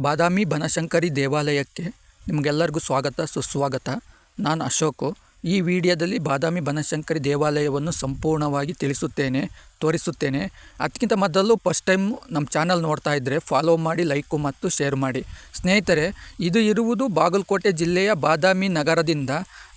ಬಾದಾಮಿ ಬನಶಂಕರಿ ದೇವಾಲಯಕ್ಕೆ ನಿಮಗೆಲ್ಲರಿಗೂ ಸ್ವಾಗತ ಸುಸ್ವಾಗತ. ನಾನು ಅಶೋಕು. ಈ ವಿಡಿಯೋದಲ್ಲಿ ಬಾದಾಮಿ ಬನಶಂಕರಿ ದೇವಾಲಯವನ್ನು ಸಂಪೂರ್ಣವಾಗಿ ತೋರಿಸುತ್ತೇನೆ. ಅದಕ್ಕಿಂತ ಮೊದಲು ಫಸ್ಟ್ ಟೈಮ್ ನಮ್ಮ ಚಾನಲ್ ನೋಡ್ತಾ ಇದ್ದರೆ ಫಾಲೋ ಮಾಡಿ, ಲೈಕು ಮತ್ತು ಶೇರ್ ಮಾಡಿ. ಸ್ನೇಹಿತರೆ, ಇದು ಇರುವುದು ಬಾಗಲಕೋಟೆ ಜಿಲ್ಲೆಯ ಬಾದಾಮಿ ನಗರದಿಂದ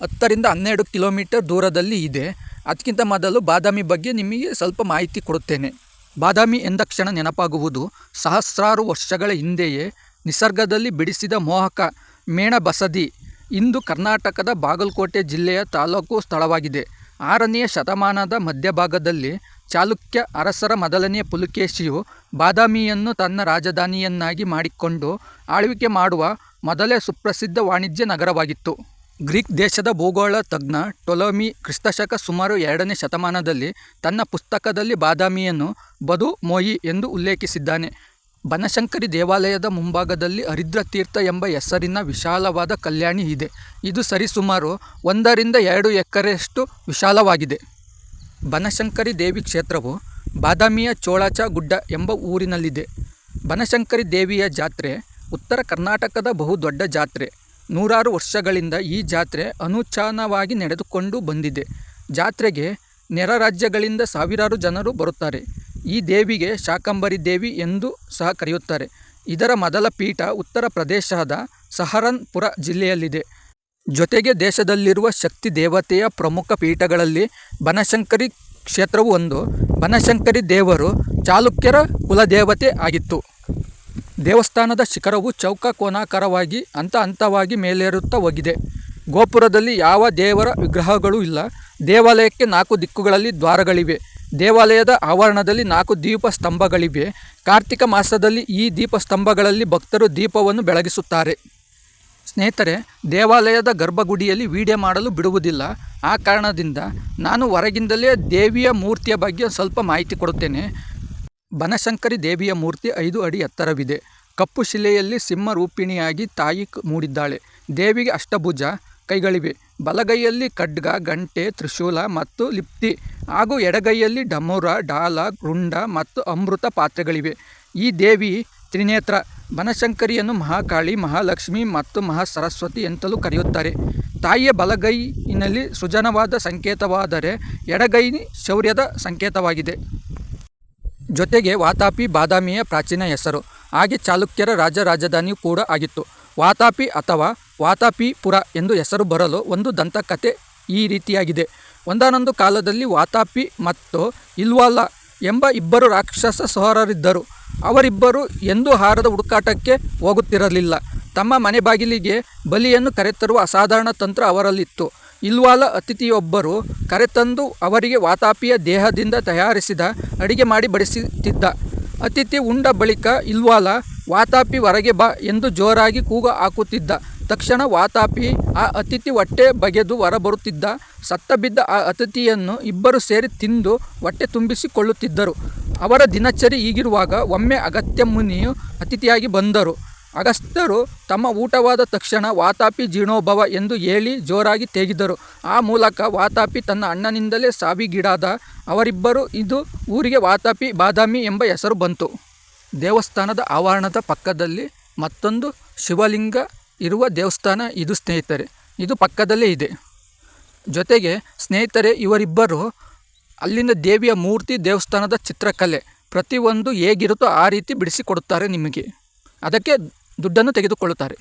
10ರಿಂದ 12 ಕಿಲೋಮೀಟರ್ ದೂರದಲ್ಲಿ ಇದೆ. ಅದಕ್ಕಿಂತ ಮೊದಲು ಬಾದಾಮಿ ಬಗ್ಗೆ ನಿಮಗೆ ಸ್ವಲ್ಪ ಮಾಹಿತಿ ಕೊಡುತ್ತೇನೆ. ಬಾದಾಮಿ ಎಂದಕ್ಷಣ ನೆನಪಾಗುವುದು ಸಹಸ್ರಾರು ವರ್ಷಗಳ ಹಿಂದೆಯೇ ನಿಸರ್ಗದಲ್ಲಿ ಬಿಡಿಸಿದ ಮೋಹಕ ಮೇಣಬಸದಿ. ಇಂದು ಕರ್ನಾಟಕದ ಬಾಗಲಕೋಟೆ ಜಿಲ್ಲೆಯ ತಾಲೂಕು ಸ್ಥಳವಾಗಿದೆ. 6ನೇ ಶತಮಾನದ ಮಧ್ಯಭಾಗದಲ್ಲಿ ಚಾಲುಕ್ಯ ಅರಸರ ಮೊದಲನೆಯ ಪುಲಕೇಶಿಯು ಬಾದಾಮಿಯನ್ನು ತನ್ನ ರಾಜಧಾನಿಯನ್ನಾಗಿ ಮಾಡಿಕೊಂಡು ಆಳ್ವಿಕೆ ಮಾಡುವ ಮೊದಲೇ ಸುಪ್ರಸಿದ್ಧ ವಾಣಿಜ್ಯ ನಗರವಾಗಿತ್ತು. ಗ್ರೀಕ್ ದೇಶದ ಭೂಗೋಳ ತಜ್ಞ ಟೊಲಮಿ ಕ್ರಿಸ್ತಶಕ ಸುಮಾರು 2ನೇ ಶತಮಾನದಲ್ಲಿ ತನ್ನ ಪುಸ್ತಕದಲ್ಲಿ ಬಾದಾಮಿಯನ್ನು ಬದು-ಮೋಯಿ ಎಂದು ಉಲ್ಲೇಖಿಸಿದ್ದಾನೆ. ಬನಶಂಕರಿ ದೇವಾಲಯದ ಮುಂಭಾಗದಲ್ಲಿ ಹರಿದ್ರ ತೀರ್ಥ ಎಂಬ ಹೆಸರಿನ ವಿಶಾಲವಾದ ಕಲ್ಯಾಣಿ ಇದೆ. ಇದು ಸರಿಸುಮಾರು 1ರಿಂದ 2 ಎಕರೆಯಷ್ಟು ವಿಶಾಲವಾಗಿದೆ. ಬನಶಂಕರಿ ದೇವಿ ಕ್ಷೇತ್ರವು ಬಾದಾಮಿಯ ಚೋಳಾಚ ಗುಡ್ಡ ಎಂಬ ಊರಿನಲ್ಲಿದೆ. ಬನಶಂಕರಿ ದೇವಿಯ ಜಾತ್ರೆ ಉತ್ತರ ಕರ್ನಾಟಕದ ಬಹುದೊಡ್ಡ ಜಾತ್ರೆ. ನೂರಾರು ವರ್ಷಗಳಿಂದ ಈ ಜಾತ್ರೆ ಅನುಚಾನವಾಗಿ ನಡೆದುಕೊಂಡು ಬಂದಿದೆ. ಜಾತ್ರೆಗೆ ನೆರ ರಾಜ್ಯಗಳಿಂದ ಸಾವಿರಾರು ಜನರು ಬರುತ್ತಾರೆ. ಈ ದೇವಿಗೆ ಶಾಕಂಭರಿ ದೇವಿ ಎಂದು ಸಹ ಕರೆಯುತ್ತಾರೆ. ಇದರ ಮೊದಲ ಪೀಠ ಉತ್ತರ ಪ್ರದೇಶದ ಸಹರನ್ಪುರ ಜಿಲ್ಲೆಯಲ್ಲಿದೆ. ಜೊತೆಗೆ ದೇಶದಲ್ಲಿರುವ ಶಕ್ತಿ ದೇವತೆಯ ಪ್ರಮುಖ ಪೀಠಗಳಲ್ಲಿ ಬನಶಂಕರಿ ಕ್ಷೇತ್ರವು ಒಂದು. ಬನಶಂಕರಿ ದೇವರು ಚಾಲುಕ್ಯರ ಕುಲದೇವತೆ ಆಗಿತ್ತು. ದೇವಸ್ಥಾನದ ಶಿಖರವು ಚೌಕ-ಕೋನಾಕಾರವಾಗಿ ಹಂತವಾಗಿ ಮೇಲೇರುತ್ತಾ ಹೋಗಿದೆ. ಗೋಪುರದಲ್ಲಿ ಯಾವ ದೇವರ ವಿಗ್ರಹಗಳೂ ಇಲ್ಲ. ದೇವಾಲಯಕ್ಕೆ 4 ದಿಕ್ಕುಗಳಲ್ಲಿ ದ್ವಾರಗಳಿವೆ. ದೇವಾಲಯದ ಆವರಣದಲ್ಲಿ 4 ದೀಪ ಸ್ತಂಭಗಳಿವೆ. ಕಾರ್ತಿಕ ಮಾಸದಲ್ಲಿ ಈ ದೀಪಸ್ತಂಭಗಳಲ್ಲಿ ಭಕ್ತರು ದೀಪವನ್ನು ಬೆಳಗಿಸುತ್ತಾರೆ. ಸ್ನೇಹಿತರೆ, ದೇವಾಲಯದ ಗರ್ಭಗುಡಿಯಲ್ಲಿ ವಿಡಿಯೋ ಮಾಡಲು ಬಿಡುವುದಿಲ್ಲ. ಆ ಕಾರಣದಿಂದ ನಾನು ಹೊರಗಿಂದಲೇ ದೇವಿಯ ಮೂರ್ತಿಯ ಬಗ್ಗೆ ಸ್ವಲ್ಪ ಮಾಹಿತಿ ಕೊಡುತ್ತೇನೆ. ಬನಶಂಕರಿ ದೇವಿಯ ಮೂರ್ತಿ 5 ಅಡಿ ಎತ್ತರವಿದೆ. ಕಪ್ಪು ಶಿಲೆಯಲ್ಲಿ ಸಿಂಹರೂಪಿಣಿಯಾಗಿ ತಾಯಿ ಮೂಡಿದ್ದಾಳೆ. ದೇವಿಗೆ ಅಷ್ಟಭುಜ ಕೈಗಳಿವೆ. ಬಲಗೈಯಲ್ಲಿ ಖಡ್ಗ, ಗಂಟೆ, ತ್ರಿಶೂಲ ಮತ್ತು ಲಿಪ್ತಿ ಹಾಗೂ ಎಡಗೈಯಲ್ಲಿ ಡಮರುರ, ಡಾಲ, ರುಂಡ ಮತ್ತು ಅಮೃತ ಪಾತ್ರೆಗಳಿವೆ. ಈ ದೇವಿ ತ್ರಿನೇತ್ರ. ಬನಶಂಕರಿಯನ್ನು ಮಹಾಕಾಳಿ, ಮಹಾಲಕ್ಷ್ಮಿ ಮತ್ತು ಮಹಾಸರಸ್ವತಿ ಎಂತಲೂ ಕರೆಯುತ್ತಾರೆ. ತಾಯಿಯ ಬಲಗೈಯಿನಲ್ಲಿ ಸೃಜನವಾದ ಸಂಕೇತವಾದರೆ ಎಡಗೈ ಶೌರ್ಯದ ಸಂಕೇತವಾಗಿದೆ. ಜೊತೆಗೆ ವಾತಾಪಿ ಬಾದಾಮಿಯ ಪ್ರಾಚೀನ ಹೆಸರು. ಹಾಗೆ ಚಾಲುಕ್ಯರ ರಾಜಧಾನಿಯೂ ಕೂಡ ಆಗಿತ್ತು. ವಾತಾಪಿ ಅಥವಾ ವಾತಾಪಿಪುರ ಎಂದು ಹೆಸರು ಬರಲು ಒಂದು ದಂತಕಥೆ ಈ ರೀತಿಯಾಗಿದೆ. ಒಂದಾನೊಂದು ಕಾಲದಲ್ಲಿ ವಾತಾಪಿ ಮತ್ತು ಇಲ್ವಾಲ ಎಂಬ 2 ರಾಕ್ಷಸ ಸಹೋದರರಿದ್ದರು. ಅವರಿಬ್ಬರು ಎಂದೂ ಆಹಾರದ ಹುಡುಕಾಟಕ್ಕೆ ಹೋಗುತ್ತಿರಲಿಲ್ಲ. ತಮ್ಮ ಮನೆ ಬಾಗಿಲಿಗೆ ಬಲಿಯನ್ನು ಕರೆತರುವ ಅಸಾಧಾರಣ ತಂತ್ರ ಅವರಲ್ಲಿತ್ತು. ಇಲ್ವಾಲ ಅತಿಥಿಯೊಬ್ಬರು ಕರೆತಂದು ಅವರಿಗೆ ವಾತಾಪಿಯ ದೇಹದಿಂದ ತಯಾರಿಸಿದ ಅಡಿಗೆ ಮಾಡಿ ಬಡಿಸುತ್ತಿದ್ದ. ಅತಿಥಿ ಉಂಡ ಬಳಿಕ ಇಲ್ವಾಲ, ವಾತಾಪಿ ಹೊರಗೆ ಬಾ ಎಂದು ಜೋರಾಗಿ ಕೂಗು ಹಾಕುತ್ತಿದ್ದ. ತಕ್ಷಣ ವಾತಾಪಿ ಆ ಅತಿಥಿ ಹೊಟ್ಟೆ ಬಗೆದು ಹೊರಬರುತ್ತಿದ್ದ. ಸತ್ತ ಬಿದ್ದ ಆ ಅತಿಥಿಯನ್ನು ಇಬ್ಬರು ಸೇರಿ ತಿಂದು ಹೊಟ್ಟೆ ತುಂಬಿಸಿಕೊಳ್ಳುತ್ತಿದ್ದರು. ಅವರ ದಿನಚರಿ ಹೀಗಿರುವಾಗ ಒಮ್ಮೆ ಅಗಸ್ತ್ಯ ಮುನಿಯು ಅತಿಥಿಯಾಗಿ ಬಂದರು. ಅಗಸ್ತ್ಯರು ತಮ್ಮ ಊಟವಾದ ತಕ್ಷಣ ವಾತಾಪಿ ಜೀರ್ಣೋಭವ ಎಂದು ಹೇಳಿ ಜೋರಾಗಿ ತೇಗಿದರು. ಆ ಮೂಲಕ ವಾತಾಪಿ ತನ್ನ ಅಣ್ಣನಿಂದಲೇ ಸಾವಿಗೀಡಾದ. ಅವರಿಬ್ಬರು ಇದು ಊರಿಗೆ ವಾತಾಪಿ ಬಾದಾಮಿ ಎಂಬ ಹೆಸರು ಬಂತು. ದೇವಸ್ಥಾನದ ಆವರಣದ ಪಕ್ಕದಲ್ಲಿ ಮತ್ತೊಂದು ಶಿವಲಿಂಗ ಇರುವ ದೇವಸ್ಥಾನ ಇದು ಸ್ನೇಹಿತರೆ. ಇದು ಪಕ್ಕದಲ್ಲೇ ಇದೆ. ಜೊತೆಗೆ ಸ್ನೇಹಿತರೆ, ಇವರಿಬ್ಬರು ಅಲ್ಲಿನ ದೇವಿಯ ಮೂರ್ತಿ, ದೇವಸ್ಥಾನದ ಚಿತ್ರಕಲೆ ಪ್ರತಿಯೊಂದು ಹೇಗಿರುತ್ತೋ ಆ ರೀತಿ ಬಿಡಿಸಿಕೊಡುತ್ತಾರೆ ನಿಮಗೆ. ಅದಕ್ಕೆ ದುಡ್ಡನ್ನು ತೆಗೆದುಕೊಳ್ಳುತ್ತಾರೆ.